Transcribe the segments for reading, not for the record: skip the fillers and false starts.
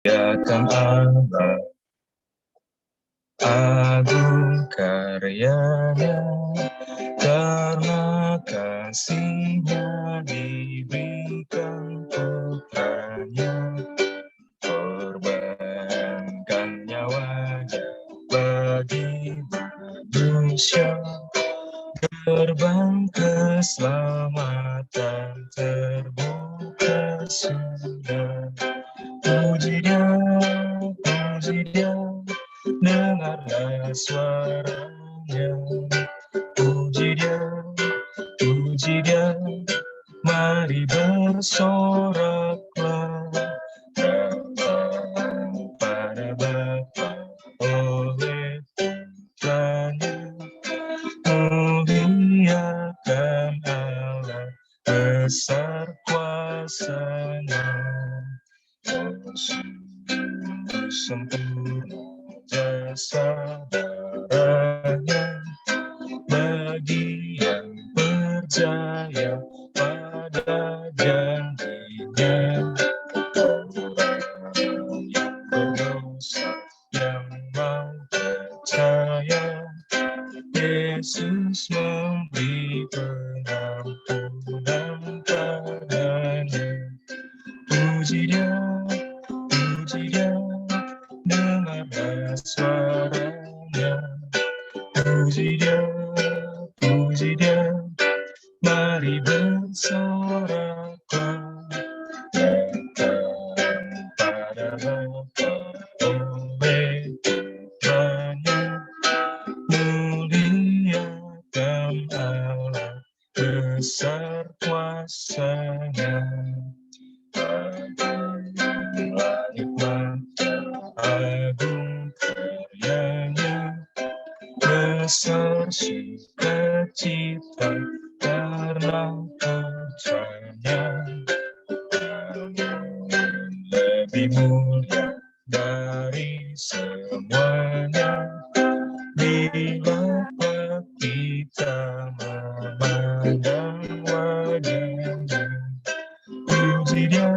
Muliakan Allah, agung karyanya, karena kasih-Nya diberikan putranya, korbankan nyawanya bagi manusia. Gerbang keselamatan terbuka sudah. Puji Dia, dengarlah suaranya. Puji Dia, mari bersoraklah, datang pada Bapa oleh putranya. Muliakan Allah, besar kuasa-Nya. Sungguh sempurna jasa darahnya, bagi yang percaya pada janjinya. Orang yang berdosa, yang mau percaya, Yesus memberi pengampunan padanya. Puji Dia, dengarlah suaranya. Puji Dia, mari bersoraklah, datang pada Bapa oleh putranya. Muliakan Allah, besar kuasa-Nya. Agung langit mata, agung karyanya, besar sukacita karena putranya. Lebih mulia dari semuanya, bila kita memandang wajahnya. Puji Dia,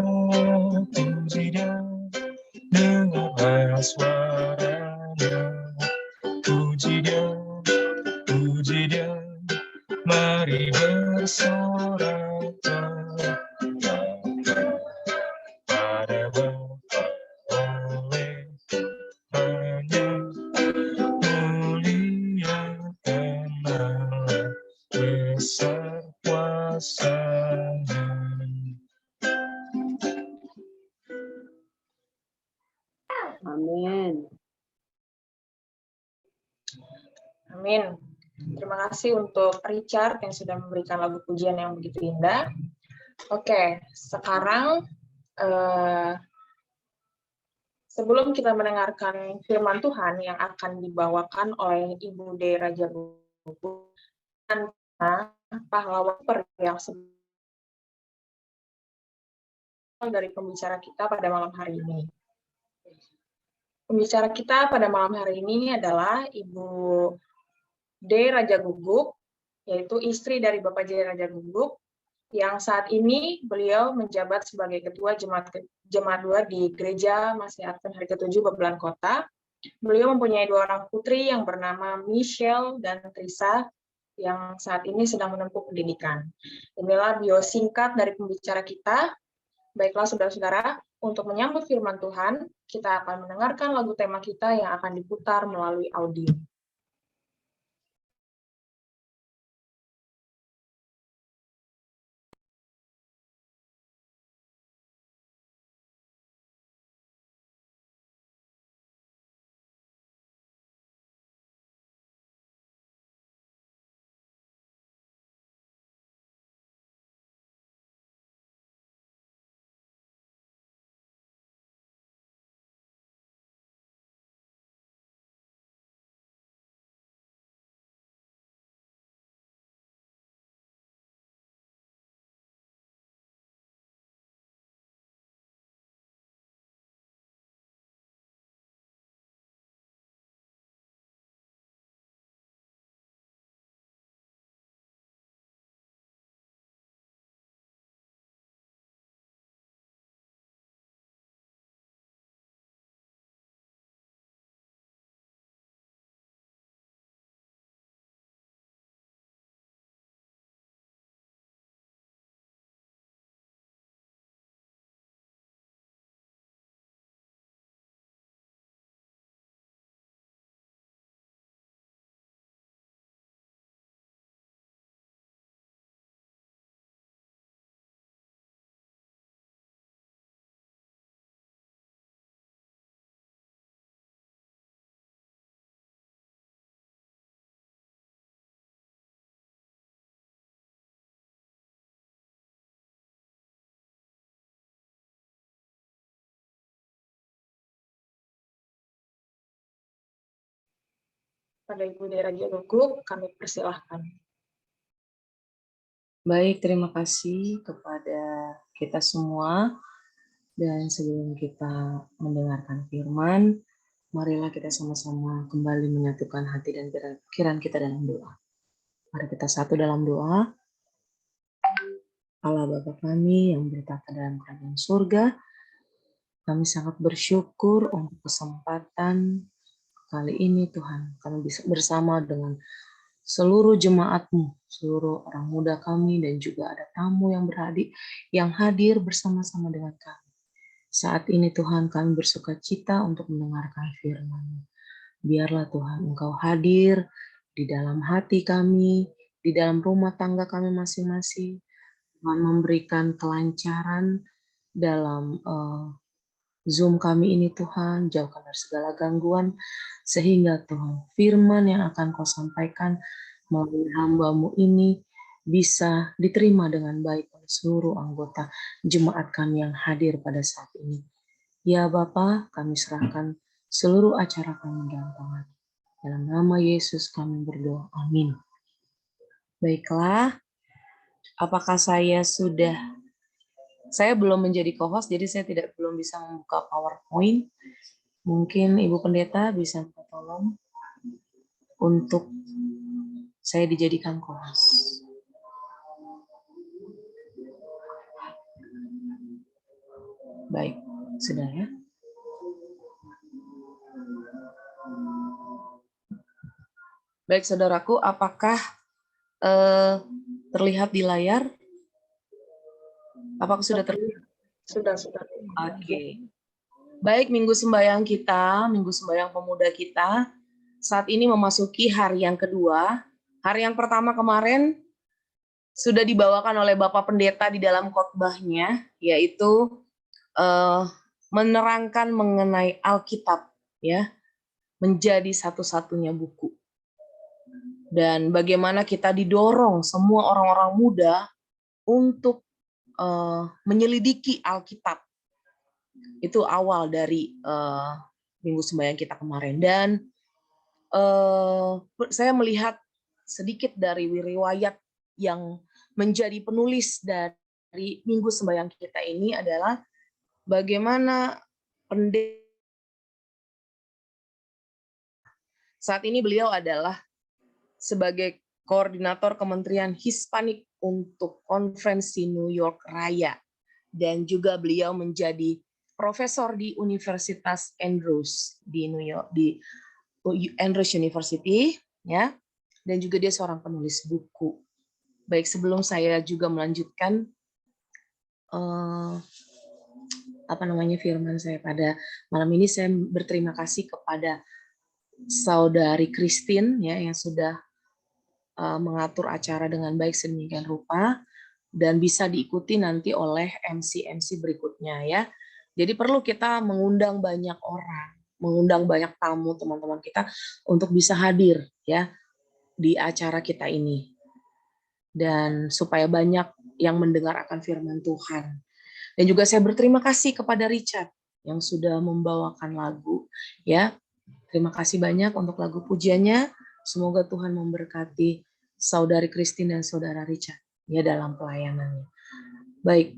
dengarlah suaranya. Puji Dia, mari bersoraklah, pada Bapa oleh putranya. Muliakan Allah, besar kuasa-Nya. Amin. Amin. Terima kasih untuk Richard yang sudah memberikan lagu pujian yang begitu indah. Oke, sekarang sebelum kita mendengarkan firman Tuhan yang akan dibawakan oleh Ibu D. Raja Gugu, pahlawan yang dari pembicara kita pada malam hari ini. Pembicara kita pada malam hari ini adalah Ibu D. Raja Guguk, yaitu istri dari Bapak J. Raja Guguk, yang saat ini beliau menjabat sebagai Ketua Jemaat 2 di Gereja Masih Advent Hari ke-7 Babelan Kota. Beliau mempunyai 2 orang putri yang bernama Michelle dan Trisa, yang saat ini sedang menempuh pendidikan. Inilah bio singkat dari pembicara kita. Baiklah saudara-saudara, untuk menyambut firman Tuhan, kita akan mendengarkan lagu tema kita yang akan diputar melalui audio. Kepada Ibu D. Raja Guguk, kami persilahkan. Baik, terima kasih kepada kita semua. Dan sebelum kita mendengarkan firman, marilah kita sama-sama kembali menyatukan hati dan pikiran kita dalam doa. Mari kita satu dalam doa. Allah Bapa kami yang bertata dalam kerajaan surga, kami sangat bersyukur untuk kesempatan kali ini Tuhan. Kami bisa bersama dengan seluruh jemaat-Mu, seluruh orang muda kami, dan juga ada tamu yang hadir bersama-sama dengan kami. Saat ini Tuhan kami bersuka cita untuk mendengarkan firman-Mu. Biarlah Tuhan Engkau hadir di dalam hati kami, di dalam rumah tangga kami masing-masing. Tuhan memberikan kelancaran dalam Zoom kami ini Tuhan, jauhkan dari segala gangguan, sehingga Tuhan firman yang akan Kau sampaikan melalui hamba-Mu ini bisa diterima dengan baik oleh seluruh anggota jemaat kami yang hadir pada saat ini. Ya Bapa, kami serahkan seluruh acara kami dalam tangan. Dalam nama Yesus kami berdoa, amin. Baiklah, apakah saya belum menjadi co-host, jadi saya belum bisa membuka PowerPoint. Mungkin Ibu Pendeta bisa tolong untuk saya dijadikan co-host. Baik, sudah ya. Baik, saudaraku, apakah terlihat di layar? Apakah sudah terlihat? Sudah. Oke. Baik, minggu sembahyang pemuda kita, saat ini memasuki hari yang kedua. Hari yang pertama kemarin sudah dibawakan oleh Bapak Pendeta di dalam khotbahnya, yaitu menerangkan mengenai Alkitab, ya, menjadi satu-satunya buku. Dan bagaimana kita didorong semua orang-orang muda untuk menyelidiki Alkitab. Itu awal dari minggu sembahyang kita kemarin. Dan saya melihat sedikit dari riwayat yang menjadi penulis dari minggu sembahyang kita ini adalah bagaimana pendeta. Saat ini beliau adalah sebagai koordinator Kementerian Hispanik untuk Konferensi New York Raya, dan juga beliau menjadi profesor di Universitas Andrews di New York, di Andrews University, ya, dan juga dia seorang penulis buku. Baik, sebelum saya juga melanjutkan firman saya pada malam ini, saya berterima kasih kepada Saudari Christine, ya, yang sudah mengatur acara dengan baik sedemikian rupa dan bisa diikuti nanti oleh MC berikutnya, ya. Jadi perlu kita mengundang banyak orang, mengundang banyak tamu teman-teman kita untuk bisa hadir, ya, di acara kita ini. Dan supaya banyak yang mendengar akan firman Tuhan. Dan juga saya berterima kasih kepada Richard yang sudah membawakan lagu, ya. Terima kasih banyak untuk lagu pujiannya. Semoga Tuhan memberkati Saudari Christine dan Saudara Richard, ya, dalam pelayanannya. Baik,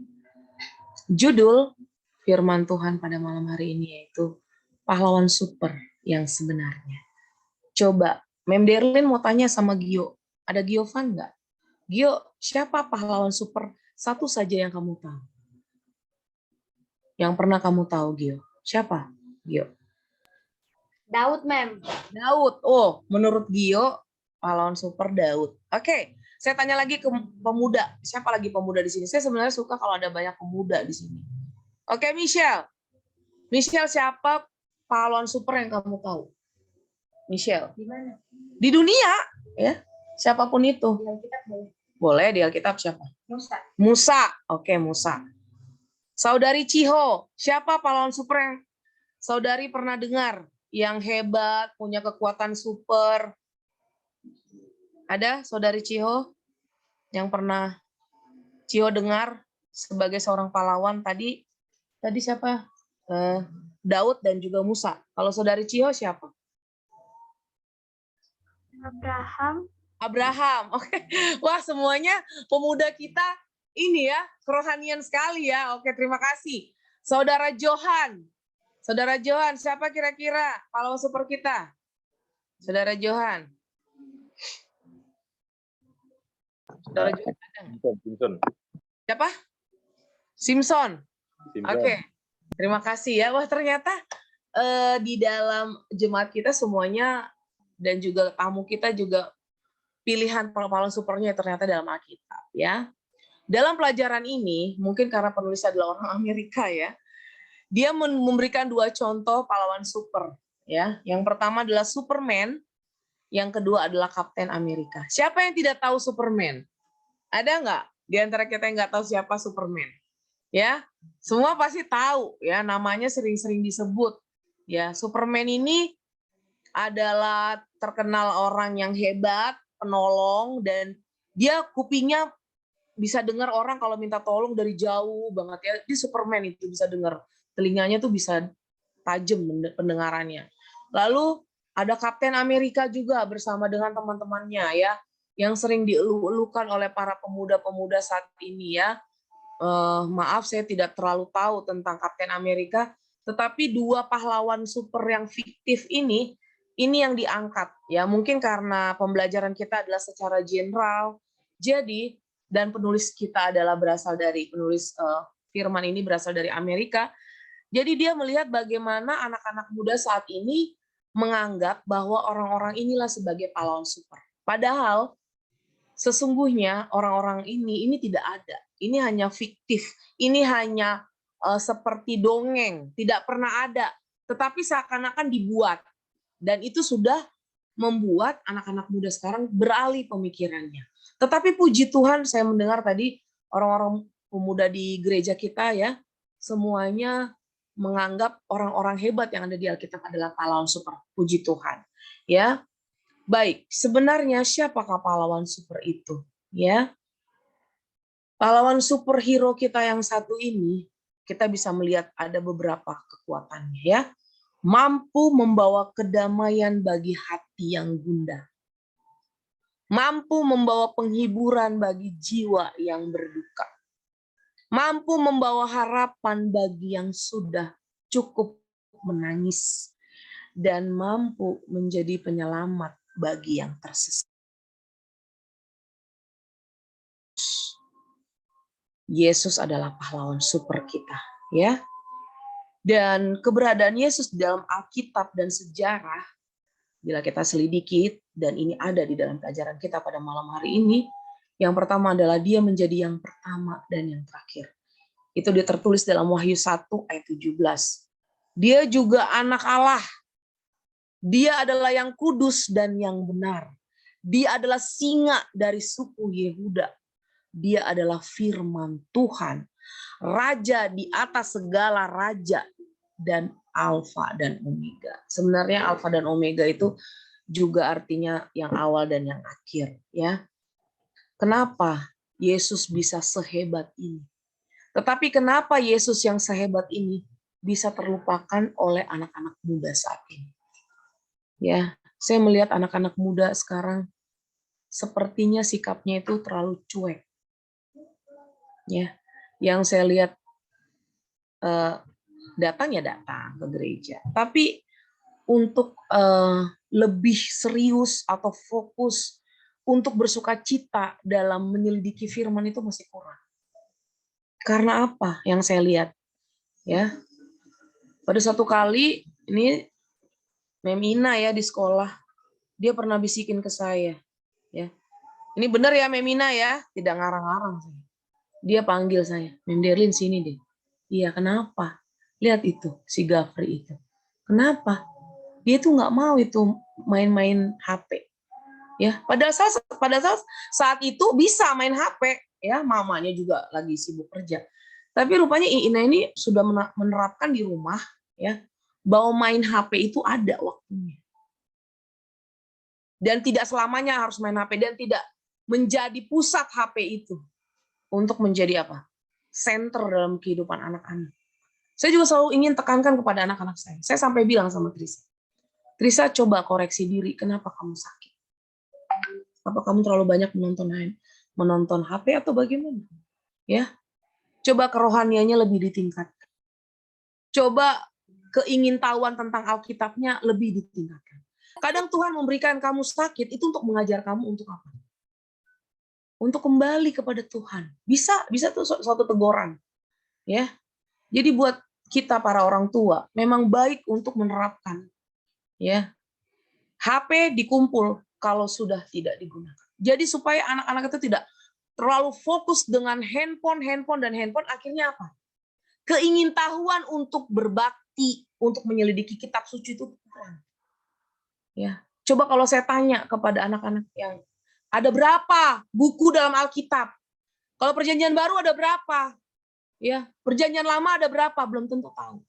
judul firman Tuhan pada malam hari ini yaitu pahlawan super yang sebenarnya. Coba, Mem Derlin mau tanya sama Gio. Ada Giovan nggak? Gio, siapa pahlawan super satu saja yang kamu tahu? Yang pernah kamu tahu, Gio? Siapa, Gio? Daud, Mem. Daud. Oh, menurut Gio, pahlawan super Daud. Oke, saya tanya lagi ke pemuda. Siapa lagi pemuda di sini? Saya sebenarnya suka kalau ada banyak pemuda di sini. Oke, Michelle. Michelle, siapa pahlawan super yang kamu tahu? Michelle. Di mana? Di dunia, ya. Siapapun itu. Di Alkitab boleh. Boleh, di Alkitab siapa? Musa. Musa. Oke, Musa. Saudari Ciho, siapa pahlawan super yang saudari pernah dengar? Yang hebat, punya kekuatan super. Ada Saudari Ciho yang pernah Ciho dengar sebagai seorang pahlawan? Tadi siapa? Daud dan juga Musa. Kalau Saudari Ciho siapa? Abraham. Abraham. Oke. Wah, semuanya pemuda kita ini ya, kerohanian sekali ya. Oke, terima kasih. Saudara Johan. Saudara Johan, siapa kira-kira pahlawan super kita? Saudara Johan. Saudara Johan ada nggak? Simpson. Siapa? Simpson. Simpson. Oke. Terima kasih ya. Wah, ternyata di dalam jemaat kita semuanya dan juga tamu kita juga pilihan pahlawan supernya ternyata dalam Alkitab ya. Dalam pelajaran ini, mungkin karena penulis adalah orang Amerika ya, dia memberikan dua contoh pahlawan super ya. Yang pertama adalah Superman, yang kedua adalah Kapten Amerika. Siapa yang tidak tahu Superman? Ada nggak di antara kita yang nggak tahu siapa Superman? Ya, semua pasti tahu ya, namanya sering-sering disebut. Ya, Superman ini adalah terkenal orang yang hebat, penolong, dan dia kupingnya bisa dengar orang kalau minta tolong dari jauh banget ya. Di Superman itu bisa dengar, telinganya tuh bisa tajam pendengarannya. Lalu ada Kapten Amerika juga bersama dengan teman-temannya ya, yang sering dielu-elukan oleh para pemuda-pemuda saat ini ya. Maaf saya tidak terlalu tahu tentang Kapten Amerika, tetapi dua pahlawan super yang fiktif ini yang diangkat ya, mungkin karena pembelajaran kita adalah secara general. Jadi dan penulis kita adalah berasal dari penulis firman ini berasal dari Amerika. Jadi dia melihat bagaimana anak-anak muda saat ini menganggap bahwa orang-orang inilah sebagai pahlawan super. Padahal sesungguhnya orang-orang ini tidak ada. Ini hanya fiktif. Ini hanya seperti dongeng, tidak pernah ada. Tetapi seakan-akan dibuat. Dan itu sudah membuat anak-anak muda sekarang beralih pemikirannya. Tetapi puji Tuhan, saya mendengar tadi orang-orang pemuda di gereja kita ya, semuanya menganggap orang-orang hebat yang ada di Alkitab adalah pahlawan super. Puji Tuhan. Ya. Baik, sebenarnya siapakah pahlawan super itu? Ya. Pahlawan superhero kita yang satu ini, kita bisa melihat ada beberapa kekuatannya ya. Mampu membawa kedamaian bagi hati yang gundah. Mampu membawa penghiburan bagi jiwa yang berduka. Mampu membawa harapan bagi yang sudah cukup menangis. Dan mampu menjadi penyelamat bagi yang tersesat. Yesus adalah pahlawan super kita, ya. Dan keberadaan Yesus dalam Alkitab dan sejarah, bila kita selidiki, dan ini ada di dalam pelajaran kita pada malam hari ini, yang pertama adalah dia menjadi yang pertama dan yang terakhir. Itu dia tertulis dalam Wahyu 1 ayat 17. Dia juga anak Allah. Dia adalah yang kudus dan yang benar. Dia adalah singa dari suku Yehuda. Dia adalah firman Tuhan. Raja di atas segala raja. Dan Alfa dan Omega. Sebenarnya Alfa dan Omega itu juga artinya yang awal dan yang akhir. Ya. Kenapa Yesus bisa sehebat ini? Tetapi kenapa Yesus yang sehebat ini bisa terlupakan oleh anak-anak muda saat ini? Ya, saya melihat anak-anak muda sekarang sepertinya sikapnya itu terlalu cuek. Ya, yang saya lihat datang ya datang ke gereja, tapi untuk lebih serius atau fokus untuk bersukacita dalam menyelidiki firman itu masih kurang. Karena apa? Yang saya lihat, ya, pada satu kali ini Mem Ina ya di sekolah, dia pernah bisikin ke saya, ya, ini benar ya Mem Ina ya, tidak ngarang-ngarang. Dia panggil saya, Mem Derlin sini deh. Iya kenapa? Lihat itu si Gafri itu. Kenapa? Dia tuh nggak mau itu main-main HP. Ya, pada saat itu bisa main HP, ya, mamanya juga lagi sibuk kerja. Tapi rupanya Ina ini sudah menerapkan di rumah, ya, bahwa main HP itu ada waktunya. Dan tidak selamanya harus main HP dan tidak menjadi pusat HP itu untuk menjadi apa? Center dalam kehidupan anak-anak. Saya juga selalu ingin tekankan kepada anak-anak saya. Saya sampai bilang sama Trisa, Trisa coba koreksi diri, kenapa kamu sakit? Apa kamu terlalu banyak menonton HP atau bagaimana? Ya, coba kerohaniannya lebih ditingkatkan. Coba keingintahuan tentang Alkitabnya lebih ditingkatkan. Kadang Tuhan memberikan kamu sakit itu untuk mengajar kamu untuk apa? Untuk kembali kepada Tuhan. Bisa tuh suatu teguran. Ya. Jadi buat kita para orang tua memang baik untuk menerapkan, ya, HP dikumpul kalau sudah tidak digunakan. Jadi supaya anak-anak itu tidak terlalu fokus dengan handphone, akhirnya apa? Keingintahuan untuk berbakti, untuk menyelidiki kitab suci itu kurang. Ya, coba kalau saya tanya kepada anak-anak yang ada berapa buku dalam Alkitab? Kalau Perjanjian Baru ada berapa? Ya, Perjanjian Lama ada berapa? Belum tentu tahu.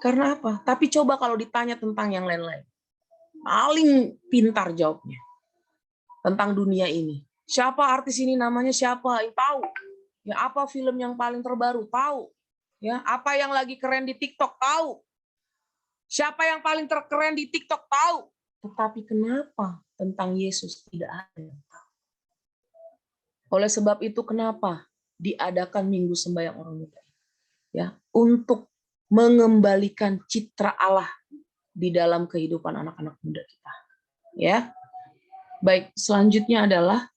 Karena apa? Tapi coba kalau ditanya tentang yang lain-lain. Paling pintar jawabnya. Tentang dunia ini. Siapa artis ini namanya siapa? Tahu. Ya, apa film yang paling terbaru? Tahu. Ya, apa yang lagi keren di TikTok? Tahu. Siapa yang paling terkeren di TikTok? Tahu. Tetapi kenapa tentang Yesus tidak ada yang tahu? Oleh sebab itu kenapa diadakan Minggu Sembahyang Orang Muda? Ya, untuk mengembalikan citra Allah di dalam kehidupan anak-anak muda kita. Ya. Baik, selanjutnya adalah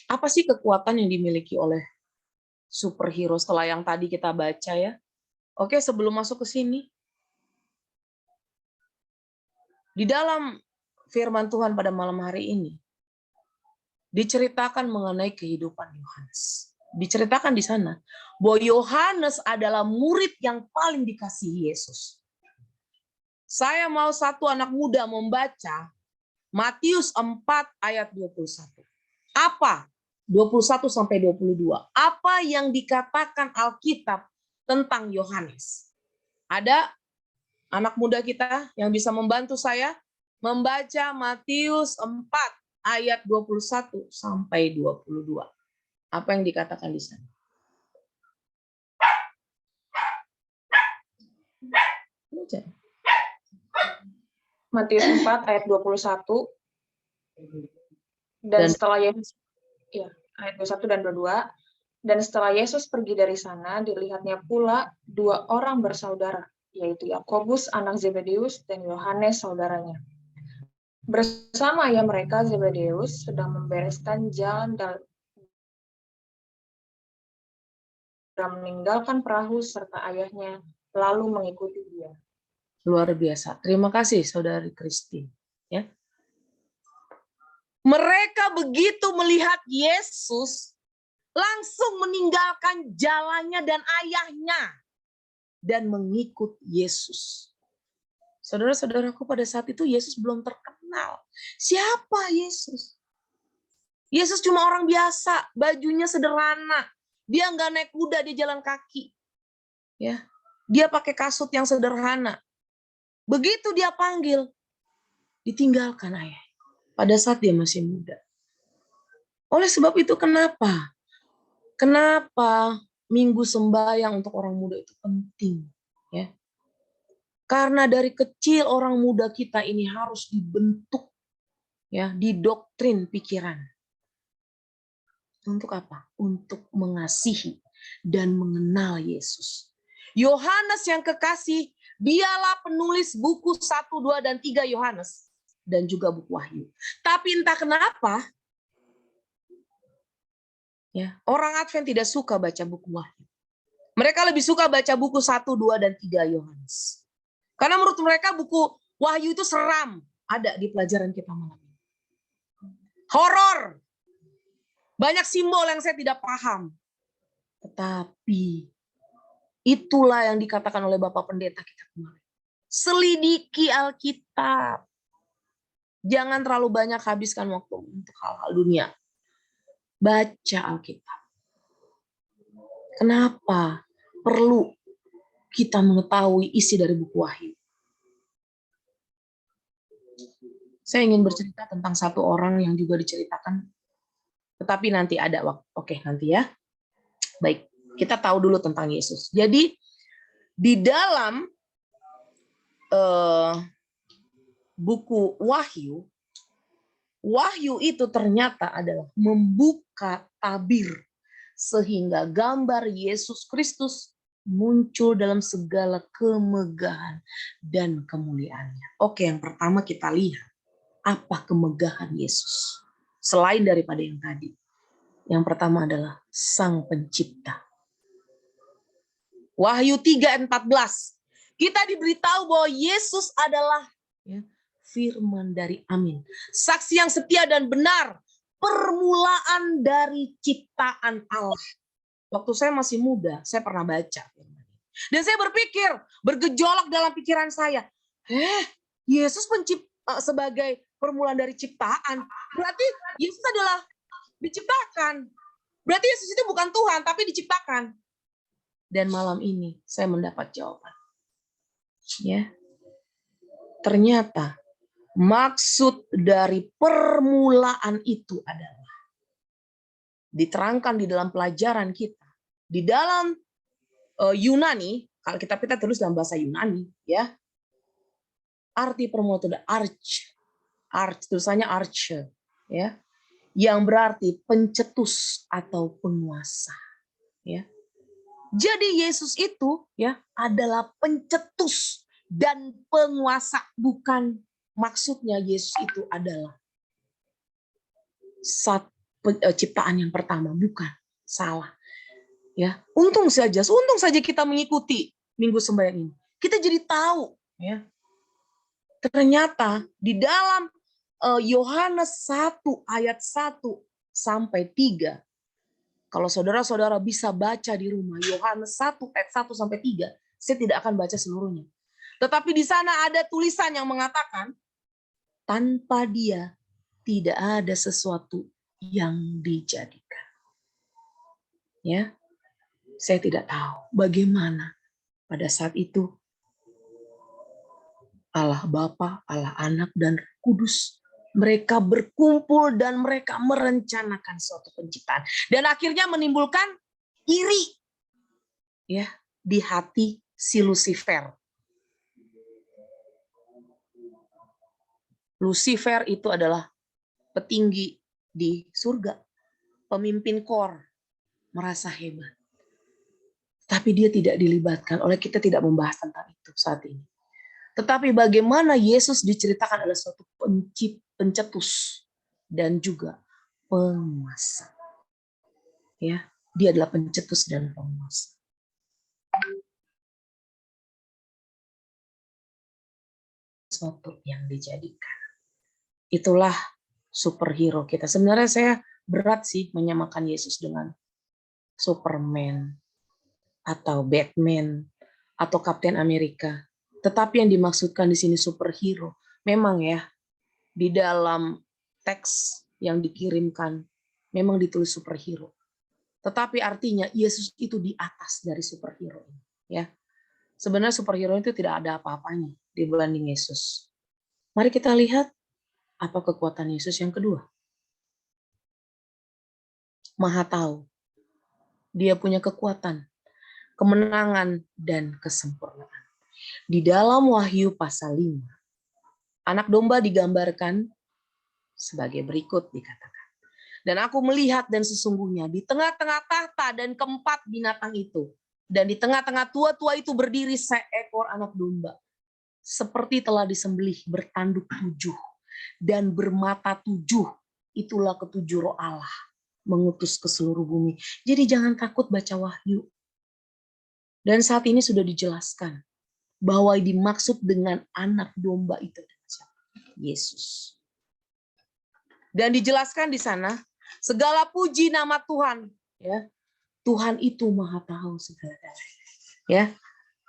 apa sih kekuatan yang dimiliki oleh superhero setelah yang tadi kita baca ya? Oke, sebelum masuk ke sini. Di dalam firman Tuhan pada malam hari ini diceritakan mengenai kehidupan Yohanes. Diceritakan di sana bahwa Yohanes adalah murid yang paling dikasihi Yesus. Saya mau satu anak muda membaca Matius 4 ayat 21. Apa? 21 sampai 22. Apa yang dikatakan Alkitab tentang Yohanes? Ada anak muda kita yang bisa membantu saya membaca Matius 4 ayat 21 sampai 22. Apa yang dikatakan di sana? Matius 4 ayat 21. Dan setelah Yesus, ya, ayat 21 dan 22. Dan setelah Yesus pergi dari sana, dilihatnya pula dua orang bersaudara, yaitu Yakobus anak Zebedeus dan Yohanes saudaranya. Bersama ayah mereka Zebedeus sedang membereskan jalan dan meninggalkan perahu serta ayahnya, lalu mengikuti dia. Luar biasa. Terima kasih Saudari Christine. Ya. Mereka begitu melihat Yesus, langsung meninggalkan jalannya dan ayahnya dan mengikut Yesus. Saudara-saudaraku, pada saat itu Yesus belum terkenal. Siapa Yesus? Yesus cuma orang biasa, bajunya sederhana. Dia nggak naik kuda, dia jalan kaki. Ya, dia pakai kasut yang sederhana. Begitu dia panggil, ditinggalkan ayah. Pada saat dia masih muda. Oleh sebab itu kenapa? Kenapa Minggu Sembahyang untuk orang muda itu penting? Ya. Karena dari kecil orang muda kita ini harus dibentuk, ya, didoktrin pikiran. Untuk apa? Untuk mengasihi dan mengenal Yesus. Yohanes yang kekasih, dialah penulis buku 1, 2, dan 3 Yohanes. Dan juga buku Wahyu. Tapi entah kenapa, ya, orang Advent tidak suka baca buku Wahyu. Mereka lebih suka baca buku 1, 2, dan 3 Yohanes. Karena menurut mereka buku Wahyu itu seram. Ada di pelajaran kita malam ini. Horor. Banyak simbol yang saya tidak paham. Tetapi itulah yang dikatakan oleh Bapak Pendeta kita kemarin. Selidiki Alkitab. Jangan terlalu banyak habiskan waktu untuk hal-hal dunia. Baca Alkitab. Kenapa perlu kita mengetahui isi dari buku Wahyu? Saya ingin bercerita tentang satu orang yang juga diceritakan, tetapi nanti ada waktu. Oke, nanti ya. Baik, kita tahu dulu tentang Yesus. Jadi, di dalam buku Wahyu, Wahyu itu ternyata adalah membuka tabir sehingga gambar Yesus Kristus muncul dalam segala kemegahan dan kemuliaannya. Oke, yang pertama kita lihat apa kemegahan Yesus selain daripada yang tadi. Yang pertama adalah Sang Pencipta. Wahyu 3:14. Kita diberitahu bahwa Yesus adalah firman dari Amin. Saksi yang setia dan benar. Permulaan dari ciptaan Allah. Waktu saya masih muda, saya pernah baca. Dan saya berpikir, bergejolak dalam pikiran saya. Yesus sebagai permulaan dari ciptaan. Berarti Yesus adalah diciptakan. Berarti Yesus itu bukan Tuhan, tapi diciptakan. Dan malam ini saya mendapat jawaban. Ya. Ternyata maksud dari permulaan itu adalah diterangkan di dalam pelajaran kita. Di dalam Yunani, kalau kita tulis dalam bahasa Yunani, ya. Arti permulaan itu ada arch, tulisannya archer, ya. Yang berarti pencetus atau penguasa, ya. Jadi Yesus itu ya adalah pencetus dan penguasa, bukan maksudnya Yesus itu adalah ciptaan yang pertama, bukan, salah. Ya, untung saja kita mengikuti Minggu Sembahyang ini. Kita jadi tahu, ya. Ternyata di dalam Yohanes 1 ayat 1 sampai 3, kalau saudara-saudara bisa baca di rumah, Yohanes 1 ayat 1 sampai 3, saya tidak akan baca seluruhnya. Tetapi di sana ada tulisan yang mengatakan, tanpa Dia tidak ada sesuatu yang dijadikan. Ya, saya tidak tahu bagaimana pada saat itu Allah Bapa, Allah Anak, dan Roh Kudus, mereka berkumpul dan mereka merencanakan suatu penciptaan. Dan akhirnya menimbulkan iri ya di hati si Lucifer. Lucifer itu adalah petinggi di surga, pemimpin kor, merasa hebat. Tapi dia tidak dilibatkan, oleh kita tidak membahas tentang itu saat ini. Tetapi bagaimana Yesus diceritakan adalah suatu pencetus dan juga penguasa. Ya, dia adalah pencetus dan penguasa. Sesuatu yang dijadikan. Itulah superhero kita. Sebenarnya saya berat sih menyamakan Yesus dengan Superman atau Batman atau Kapten Amerika. Tetapi yang dimaksudkan di sini superhero, memang ya di dalam teks yang dikirimkan memang ditulis superhero. Tetapi artinya Yesus itu di atas dari superhero ini, ya. Sebenarnya superhero itu tidak ada apa-apanya dibanding Yesus. Mari kita lihat apa kekuatan Yesus yang kedua. Maha tahu. Dia punya kekuatan, kemenangan, dan kesempurnaan. Di dalam Wahyu pasal 5, anak domba digambarkan sebagai berikut dikatakan. Dan aku melihat dan sesungguhnya di tengah-tengah tahta dan keempat binatang itu, dan di tengah-tengah tua-tua itu berdiri seekor anak domba, seperti telah disembelih, bertanduk 7 dan bermata 7. Itulah ketujuh roh Allah mengutus ke seluruh bumi. Jadi jangan takut baca Wahyu. Dan saat ini sudah dijelaskan bahwa dimaksud dengan anak domba itu Yesus. Dan dijelaskan di sana segala puji nama Tuhan, ya. Tuhan itu Maha tahu segala-galanya. Ya.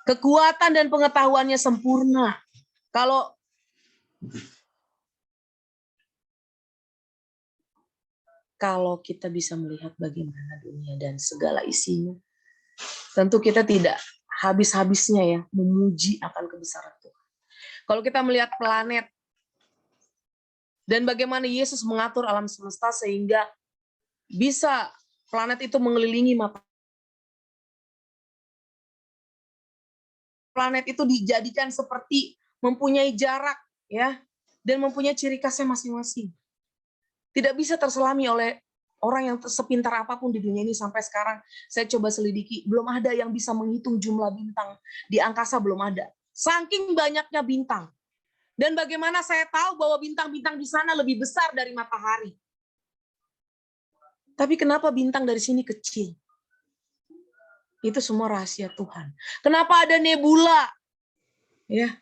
Kekuatan dan pengetahuannya sempurna. Kalau kita bisa melihat bagaimana dunia dan segala isinya, tentu kita tidak habis-habisnya ya memuji akan kebesaran Tuhan. Kalau kita melihat planet dan bagaimana Yesus mengatur alam semesta sehingga bisa planet itu mengelilingi matahari. Planet itu dijadikan seperti mempunyai jarak ya dan mempunyai ciri khasnya masing-masing. Tidak bisa terselami oleh orang yang sepintar apapun di dunia ini sampai sekarang. Saya coba selidiki, belum ada yang bisa menghitung jumlah bintang di angkasa, belum ada. Saking banyaknya bintang. Dan bagaimana saya tahu bahwa bintang-bintang di sana lebih besar dari matahari. Tapi kenapa bintang dari sini kecil? Itu semua rahasia Tuhan. Kenapa ada nebula? Ya.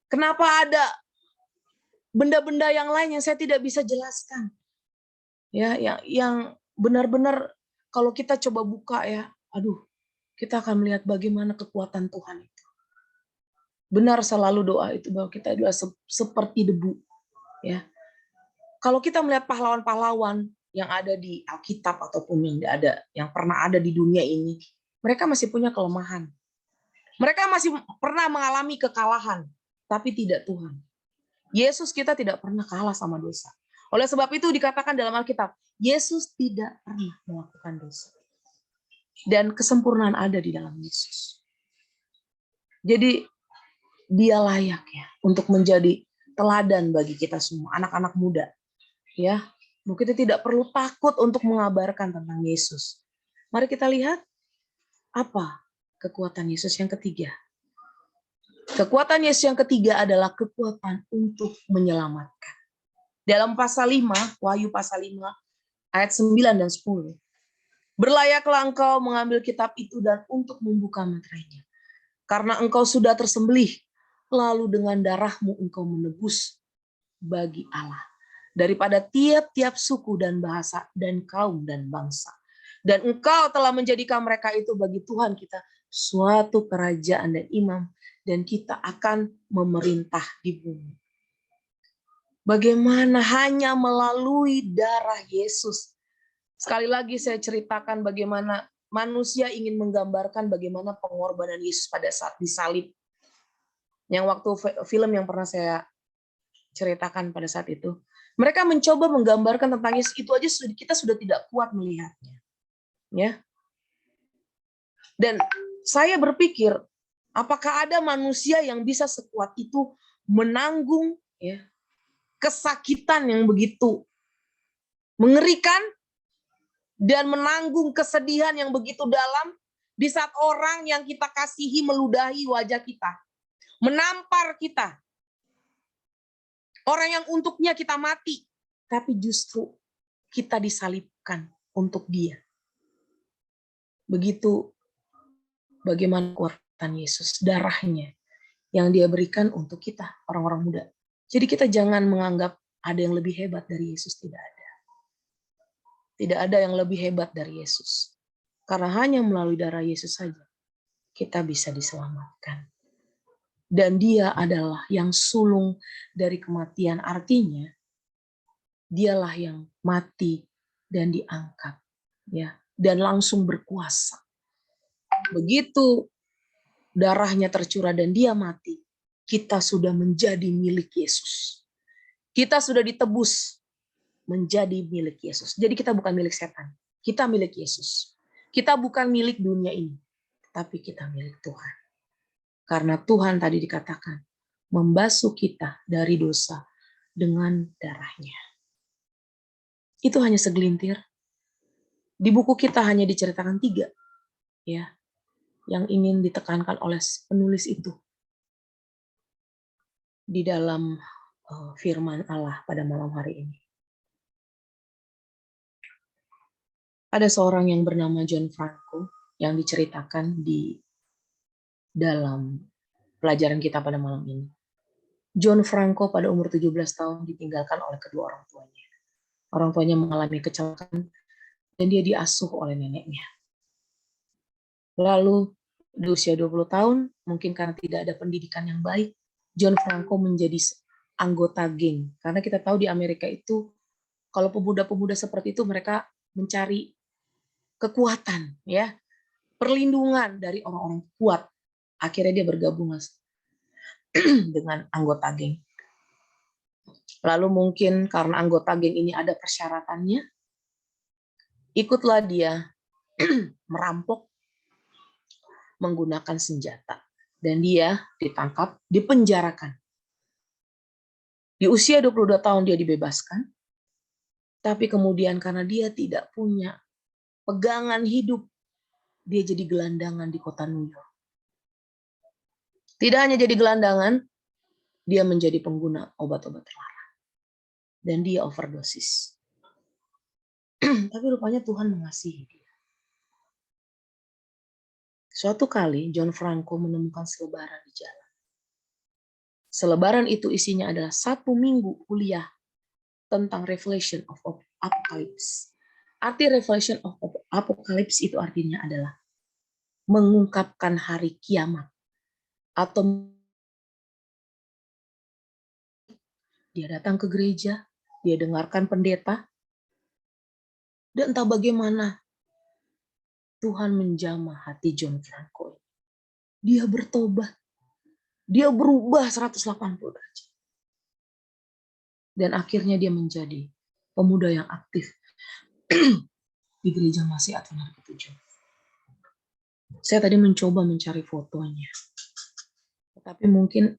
Kenapa ada benda-benda yang lain yang saya tidak bisa jelaskan? Ya, yang benar-benar kalau kita coba buka ya, aduh, kita akan melihat bagaimana kekuatan Tuhan itu. Benar selalu doa itu bahwa kita adalah seperti debu. Ya. Kalau kita melihat pahlawan-pahlawan yang ada di Alkitab ataupun yang pernah ada di dunia ini, mereka masih punya kelemahan. Mereka masih pernah mengalami kekalahan, tapi tidak Tuhan. Yesus kita tidak pernah kalah sama dosa. Oleh sebab itu dikatakan dalam Alkitab, Yesus tidak pernah melakukan dosa. Dan kesempurnaan ada di dalam Yesus. Jadi dia layak ya untuk menjadi teladan bagi kita semua, anak-anak muda. Ya, kita tidak perlu takut untuk mengabarkan tentang Yesus. Mari kita lihat apa kekuatan Yesus yang ketiga. Kekuatan Yesus yang ketiga adalah kekuatan untuk menyelamatkan. Dalam pasal 5, Wahyu pasal 5, ayat 9 dan 10. Berlayaklah engkau mengambil kitab itu dan untuk membuka meterainya. Karena engkau sudah tersembelih, lalu dengan darahmu engkau menebus bagi Allah. Daripada tiap-tiap suku dan bahasa dan kaum dan bangsa. Dan engkau telah menjadikan mereka itu bagi Tuhan kita suatu kerajaan dan imam, dan kita akan memerintah di bumi. Bagaimana hanya melalui darah Yesus. Sekali lagi saya ceritakan bagaimana manusia ingin menggambarkan bagaimana pengorbanan Yesus pada saat disalib. Yang waktu film yang pernah saya ceritakan pada saat itu. Mereka mencoba menggambarkan tentang Yesus, itu aja kita sudah tidak kuat melihatnya. Ya. Dan saya berpikir, apakah ada manusia yang bisa sekuat itu menanggung ya, kesakitan yang begitu mengerikan dan menanggung kesedihan yang begitu dalam di saat orang yang kita kasihi meludahi wajah kita, menampar kita. Orang yang untuknya kita mati, tapi justru kita disalibkan untuk dia. Begitu bagaimana kekuatan Yesus, darahnya yang dia berikan untuk kita, orang-orang muda. Jadi kita jangan menganggap ada yang lebih hebat dari Yesus, tidak ada. Tidak ada yang lebih hebat dari Yesus. Karena hanya melalui darah Yesus saja kita bisa diselamatkan. Dan dia adalah yang sulung dari kematian, artinya dialah yang mati dan diangkat, ya, dan langsung berkuasa. Begitu darahnya tercurah dan dia mati, kita sudah menjadi milik Yesus. Kita sudah ditebus menjadi milik Yesus. Jadi kita bukan milik setan, kita milik Yesus. Kita bukan milik dunia ini, tapi kita milik Tuhan. Karena Tuhan tadi dikatakan membasuh kita dari dosa dengan darahnya. Itu hanya segelintir. Di buku kita hanya diceritakan 3 ya, yang ingin ditekankan oleh penulis itu di dalam firman Allah pada malam hari ini. Ada seorang yang bernama John Franco yang diceritakan di dalam pelajaran kita pada malam ini. John Franco pada umur 17 tahun ditinggalkan oleh kedua orang tuanya. Orang tuanya mengalami kecelakaan dan dia diasuh oleh neneknya. Lalu di usia 20 tahun, mungkin karena tidak ada pendidikan yang baik, John Franco menjadi anggota geng. Karena kita tahu di Amerika itu, kalau pemuda-pemuda seperti itu, mereka mencari kekuatan, ya, perlindungan dari orang-orang kuat. Akhirnya dia bergabung dengan anggota geng. Lalu mungkin karena anggota geng ini ada persyaratannya, ikutlah dia merampok menggunakan senjata. Dan dia ditangkap, dipenjarakan. Di usia 22 tahun dia dibebaskan, tapi kemudian karena dia tidak punya pegangan hidup, dia jadi gelandangan di kota New York. Tidak hanya jadi gelandangan, dia menjadi pengguna obat-obat terlarang. Dan dia overdosis. Tapi rupanya Tuhan mengasihi dia. Suatu kali John Franco menemukan selebaran di jalan. Selebaran itu isinya adalah 1 minggu kuliah tentang Revelation of Apocalypse. Arti Revelation of Apocalypse itu artinya adalah mengungkapkan hari kiamat. Atau dia datang ke gereja, dia dengarkan pendeta, dan entah bagaimana Tuhan menjamah hati John Franco. Dia bertobat. Dia berubah 180 derajat. Dan akhirnya dia menjadi pemuda yang aktif di gereja Masih Advent ke-7. Saya tadi mencoba mencari fotonya. Tapi mungkin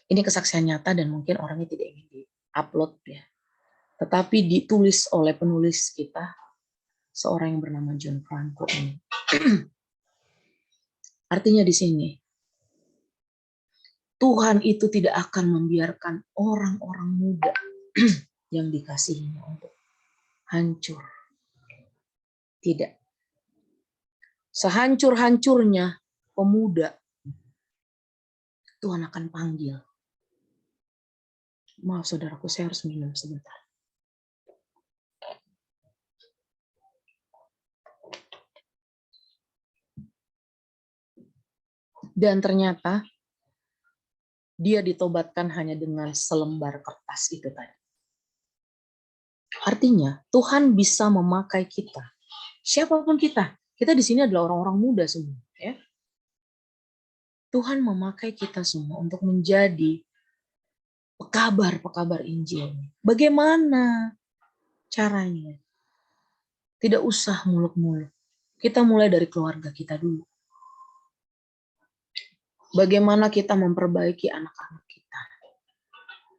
ini kesaksian nyata dan mungkin orangnya tidak ingin di-upload ya. Tetapi ditulis oleh penulis kita, seorang yang bernama John Franco ini. Artinya di sini, Tuhan itu tidak akan membiarkan orang-orang muda yang dikasihinya untuk hancur. Tidak. Sehancur-hancurnya pemuda, Tuhan akan panggil. Maaf saudaraku, saya harus minum sebentar. Dan ternyata dia ditobatkan hanya dengan selembar kertas itu tadi. Artinya Tuhan bisa memakai kita, siapapun kita. Kita di sini adalah orang-orang muda semua, ya. Tuhan memakai kita semua untuk menjadi pekabar Injil. Bagaimana caranya? Tidak usah muluk-muluk. Kita mulai dari keluarga kita dulu. Bagaimana kita memperbaiki anak-anak kita.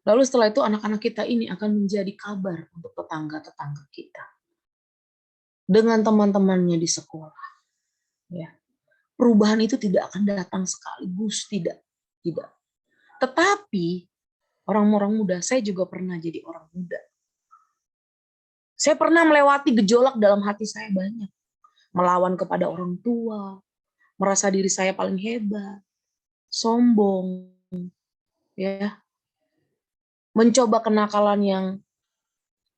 Lalu setelah itu anak-anak kita ini akan menjadi kabar untuk tetangga-tetangga kita. Dengan teman-temannya di sekolah. Ya. Perubahan itu tidak akan datang sekaligus, tidak. Tetapi orang-orang muda, saya juga pernah jadi orang muda. Saya pernah melewati gejolak dalam hati saya banyak. Melawan kepada orang tua, merasa diri saya paling hebat, sombong, ya. Mencoba kenakalan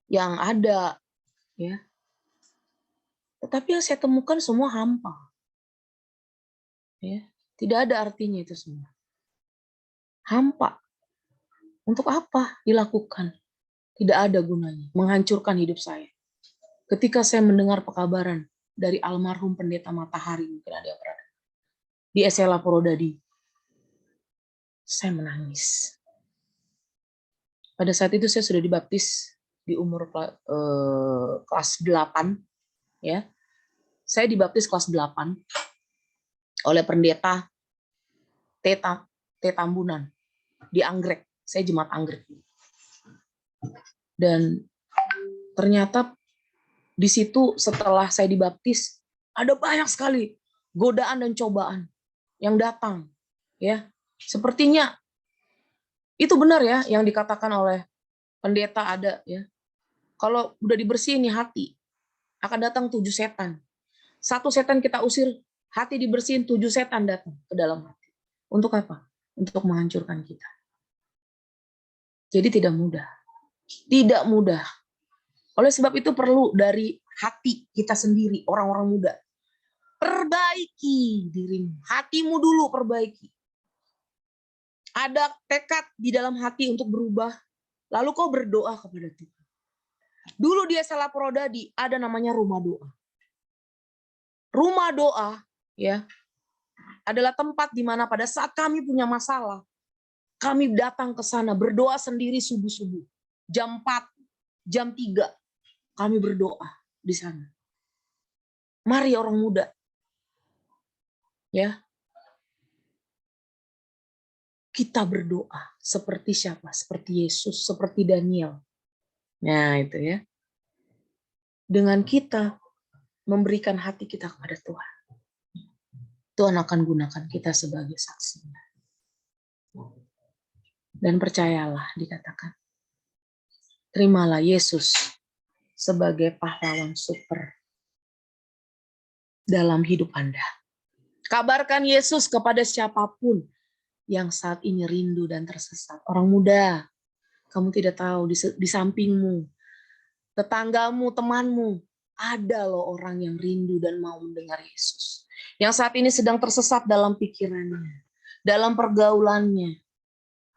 yang ada, ya. Tetapi yang saya temukan semua hampa. Ya, tidak ada artinya itu semua. Hampa. Untuk apa dilakukan? Tidak ada gunanya, menghancurkan hidup saya. Ketika saya mendengar pekabaran dari almarhum pendeta Matahari, mungkin ada yang pernah, di Esela Prodadi, saya menangis. Pada saat itu saya sudah dibaptis di umur kelas 8, ya. Saya dibaptis kelas 8 oleh pendeta T. Tambunan di Anggrek. Saya jemaat Anggrek. Dan ternyata di situ setelah saya dibaptis ada banyak sekali godaan dan cobaan yang datang, ya. Sepertinya itu benar ya yang dikatakan oleh pendeta ada, ya. Kalau udah dibersihin nih hati, akan datang 7 setan. 1 setan kita usir, hati dibersihin, 7 setan datang ke dalam hati. Untuk apa? Untuk menghancurkan kita. Jadi tidak mudah. Tidak mudah. Oleh sebab itu perlu dari hati kita sendiri, orang-orang muda. Perbaiki dirimu. Hatimu dulu perbaiki. Ada tekad di dalam hati untuk berubah. Lalu kau berdoa kepada Tuhan. Dulu di Esela Prodadi ada namanya rumah doa. Rumah doa, ya, adalah tempat di mana pada saat kami punya masalah, kami datang ke sana berdoa sendiri subuh-subuh. Jam 4, jam 3, kami berdoa di sana. Mari orang muda. Ya. kita berdoa seperti siapa? Seperti Yesus, seperti Daniel. Nah, itu ya. Dengan kita memberikan hati kita kepada Tuhan, Tuhan akan gunakan kita sebagai saksinya. Dan percayalah, dikatakan, terimalah Yesus sebagai pahlawan super dalam hidup Anda. Kabarkan Yesus kepada siapapun yang saat ini rindu dan tersesat. Orang muda, kamu tidak tahu di sampingmu, tetanggamu, temanmu, ada loh orang yang rindu dan mau mendengar Yesus. Yang saat ini sedang tersesat dalam pikirannya, dalam pergaulannya.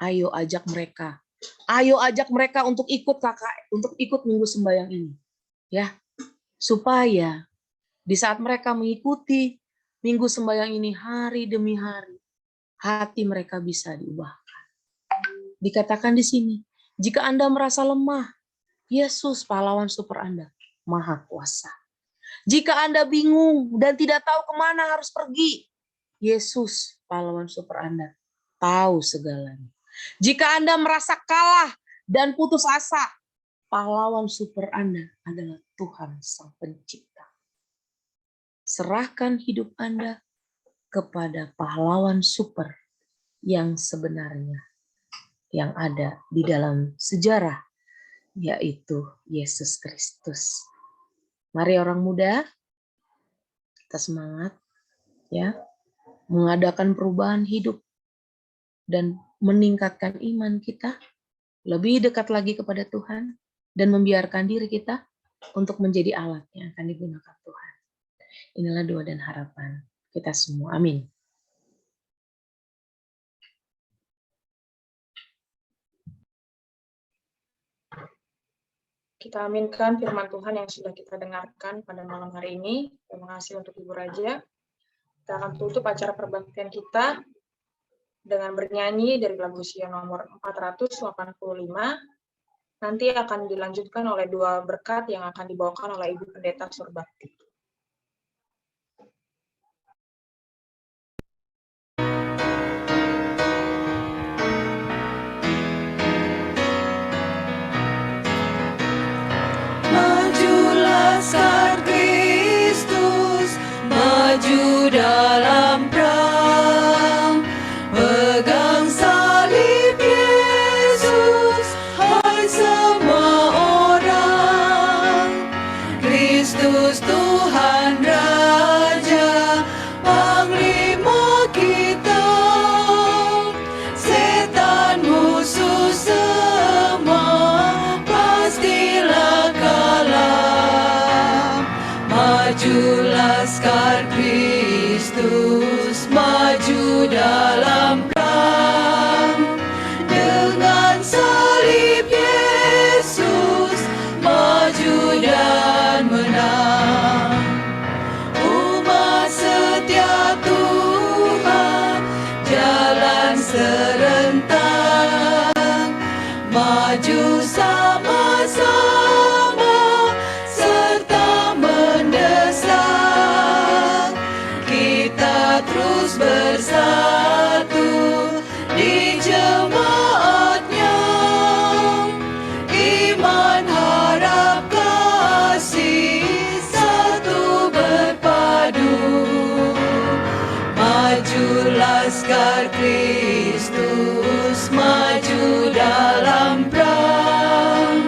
Ayo ajak mereka. Ayo ajak mereka untuk ikut untuk ikut minggu sembahyang ini. Ya. Supaya di saat mereka mengikuti minggu sembahyang ini hari demi hari, hati mereka bisa diubahkan. Dikatakan di sini, jika Anda merasa lemah, Yesus pahlawan super Anda, maha kuasa. Jika Anda bingung dan tidak tahu kemana harus pergi, Yesus pahlawan super Anda, tahu segalanya. Jika Anda merasa kalah dan putus asa, pahlawan super Anda adalah Tuhan Sang Pencipta. Serahkan hidup Anda kepada pahlawan super yang sebenarnya yang ada di dalam sejarah, yaitu Yesus Kristus. Mari orang muda, kita semangat ya, mengadakan perubahan hidup dan meningkatkan iman kita, lebih dekat lagi kepada Tuhan, dan membiarkan diri kita untuk menjadi alat yang akan digunakan Tuhan. Inilah doa dan harapan kita semua. Amin. Kita aminkan firman Tuhan yang sudah kita dengarkan pada malam hari ini. Terima kasih untuk Ibu Raja. Kita akan tutup acara perbaktian kita dengan bernyanyi dari lagu Sion nomor 485. Nanti akan dilanjutkan oleh dua berkat yang akan dibawakan oleh Ibu Pendeta Surbakti. Maju dalam perang, pegang salib Yesus, hai semua orang. Kristus Tuhan Raja, Panglima kita, setan musuh semua, pastilah kalah. Majulah Laskar Kristus, maju dalam perang, dengan salib Yesus, maju dan menang. Umat setia Tuhan, jalan serentak, maju sama-sama, serta mendesak. Terus bersatu di jemaatnya, iman, harap, kasih, satu berpadu. Maju Laskar Kristus, maju dalam perang,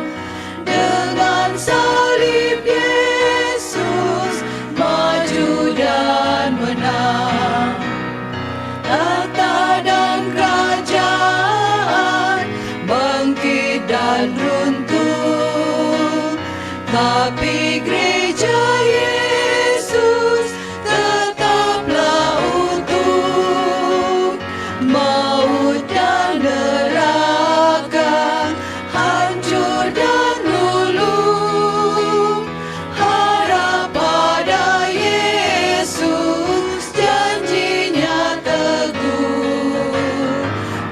dengan salib Yesus, maju dan menang. Tahta dan kerajaan bangkit dan runtuh, tapi gereja Yesus tetaplah utuh. Maut dan neraka hancur dan luluh, harap pada Yesus, janjinya teguh.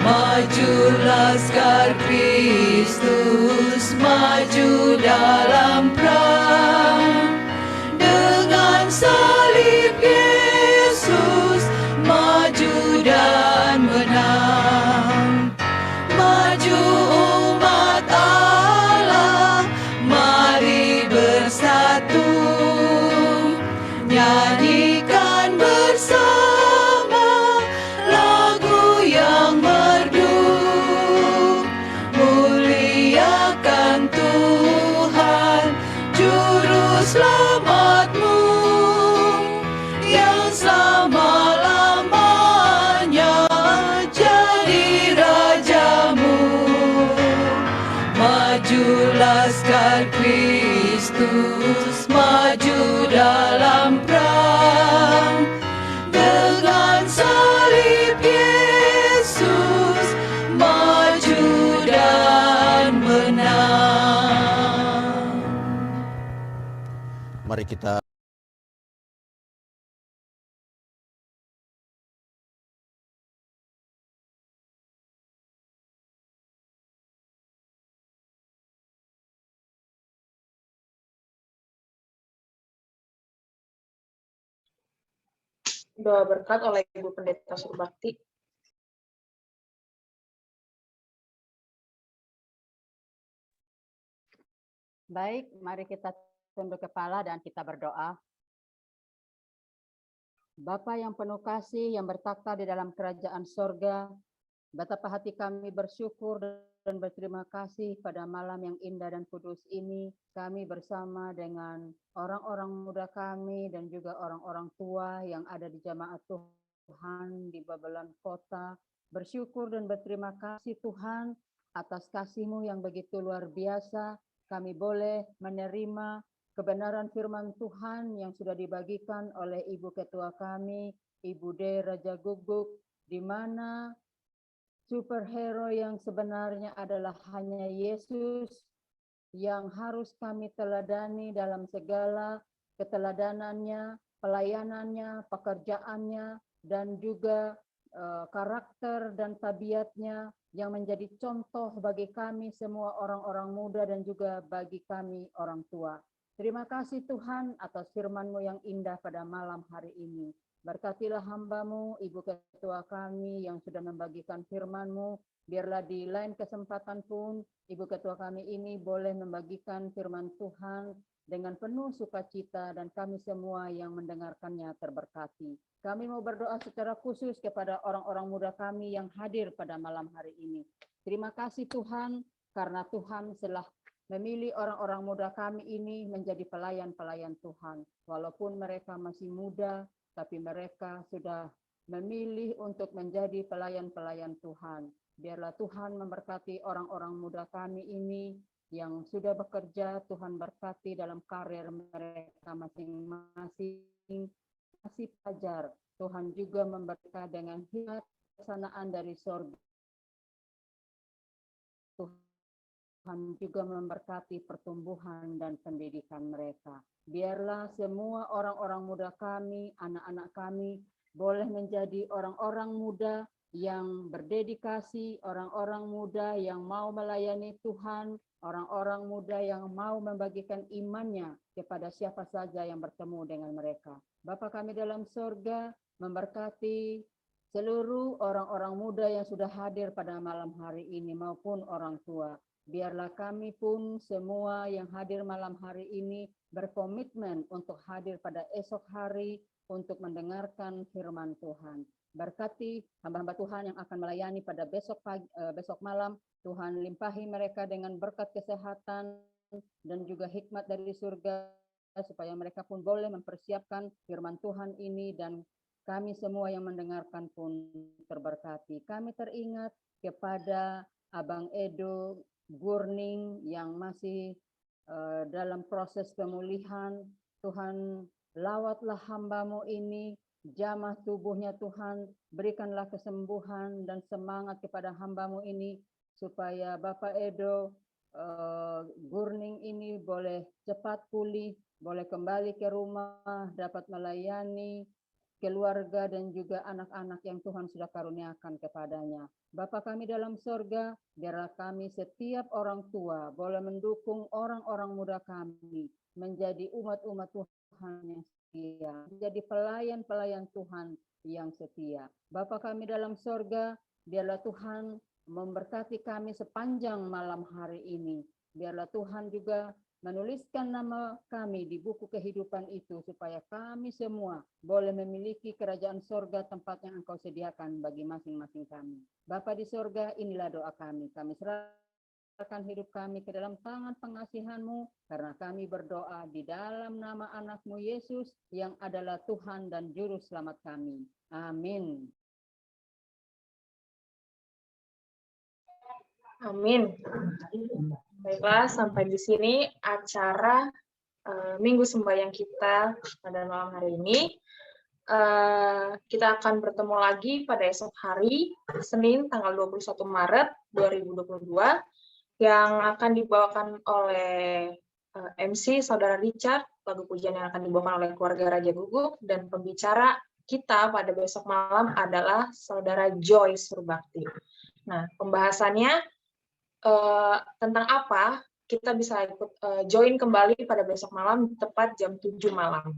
Maju Laskar Kristus, maju dalam perang, dengan salib Yesus, maju dan menang. Mari kita Doa berkat oleh Ibu Pendeta Surbakti. Baik, mari kita tunduk kepala dan kita berdoa. Bapa yang penuh kasih, yang bertakhta di dalam kerajaan sorga, betapa hati kami bersyukur dan berterima kasih pada malam yang indah dan kudus ini. Kami bersama dengan orang-orang muda kami dan juga orang-orang tua yang ada di jemaat Tuhan di Babelan Kota. Bersyukur dan berterima kasih Tuhan atas kasih-Mu yang begitu luar biasa. Kami boleh menerima kebenaran firman Tuhan yang sudah dibagikan oleh Ibu Ketua kami, Ibu D. Raja Guguk, di mana superhero yang sebenarnya adalah hanya Yesus yang harus kami teladani dalam segala keteladanannya, pelayanannya, pekerjaannya, dan juga karakter dan tabiatnya yang menjadi contoh bagi kami semua orang-orang muda dan juga bagi kami orang tua. Terima kasih Tuhan atas firman-Mu yang indah pada malam hari ini. Berkatilah hamba-Mu, Ibu Ketua kami yang sudah membagikan firman-Mu. Biarlah di lain kesempatan pun, Ibu Ketua kami ini boleh membagikan firman Tuhan dengan penuh sukacita dan kami semua yang mendengarkannya terberkati. Kami mau berdoa secara khusus kepada orang-orang muda kami yang hadir pada malam hari ini. Terima kasih Tuhan, karena Tuhan telah memilih orang-orang muda kami ini menjadi pelayan-pelayan Tuhan. Walaupun mereka masih muda, tapi mereka sudah memilih untuk menjadi pelayan-pelayan Tuhan. Biarlah Tuhan memberkati orang-orang muda kami ini yang sudah bekerja. Tuhan berkati dalam karir mereka masing-masing. Kasih pelajar, Tuhan juga memberkati dengan hikmat kesanaan dari sorga. Tuhan juga memberkati pertumbuhan dan pendidikan mereka. Biarlah semua orang-orang muda kami, anak-anak kami, boleh menjadi orang-orang muda yang berdedikasi, orang-orang muda yang mau melayani Tuhan, orang-orang muda yang mau membagikan imannya kepada siapa saja yang bertemu dengan mereka. Bapa kami dalam sorga memberkati seluruh orang-orang muda yang sudah hadir pada malam hari ini maupun orang tua. Biarlah kami pun semua yang hadir malam hari ini berkomitmen untuk hadir pada esok hari untuk mendengarkan firman Tuhan. Berkati hamba-hamba Tuhan yang akan melayani pada besok malam. Tuhan limpahi mereka dengan berkat kesehatan dan juga hikmat dari surga, supaya mereka pun boleh mempersiapkan firman Tuhan ini dan kami semua yang mendengarkan pun terberkati. Kami teringat kepada Abang Edo Gurning yang masih dalam proses pemulihan. Tuhan, lawatlah hamba-Mu ini, jamah tubuhnya Tuhan, berikanlah kesembuhan dan semangat kepada hamba-Mu ini, supaya Bapak Edo Gurning ini boleh cepat pulih, boleh kembali ke rumah, dapat melayani keluarga dan juga anak-anak yang Tuhan sudah karuniakan kepadanya. Bapa kami dalam sorga, biarlah kami setiap orang tua boleh mendukung orang-orang muda kami menjadi umat-umat Tuhan yang setia, menjadi pelayan-pelayan Tuhan yang setia. Bapa kami dalam sorga, biarlah Tuhan memberkati kami sepanjang malam hari ini. Biarlah Tuhan juga menuliskan nama kami di buku kehidupan itu, supaya kami semua boleh memiliki kerajaan sorga, tempat yang Engkau sediakan bagi masing-masing kami. Bapa di sorga, inilah doa kami. Kami serahkan hidup kami ke dalam tangan pengasihan-Mu, karena kami berdoa di dalam nama anak-Mu Yesus, yang adalah Tuhan dan Juru Selamat kami. Amin. Amin. Baiklah, sampai di sini acara Minggu Sembahyang kita pada malam hari ini. Kita akan bertemu lagi pada esok hari, Senin tanggal 21 Maret 2022, yang akan dibawakan oleh MC Saudara Richard lagu pujian yang akan dibawakan oleh keluarga Raja Guguk, dan pembicara kita pada besok malam adalah Saudara Joy Surbakti. Nah, pembahasannya tentang apa? Kita bisa ikut join kembali pada besok malam tepat jam 7 malam.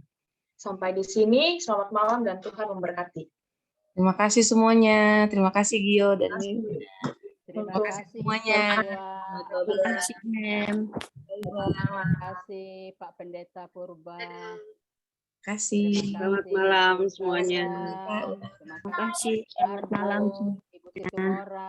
Sampai di sini, selamat malam dan Tuhan memberkati. Terima kasih semuanya. Terima kasih Gio dan Terima Untuk kasih semuanya. Terima kasih, Mem. kasih Pak Pendeta Purba. Terima kasih. Selamat malam semuanya. Terima Terima kasih. Selamat malam. Ibu Situmora.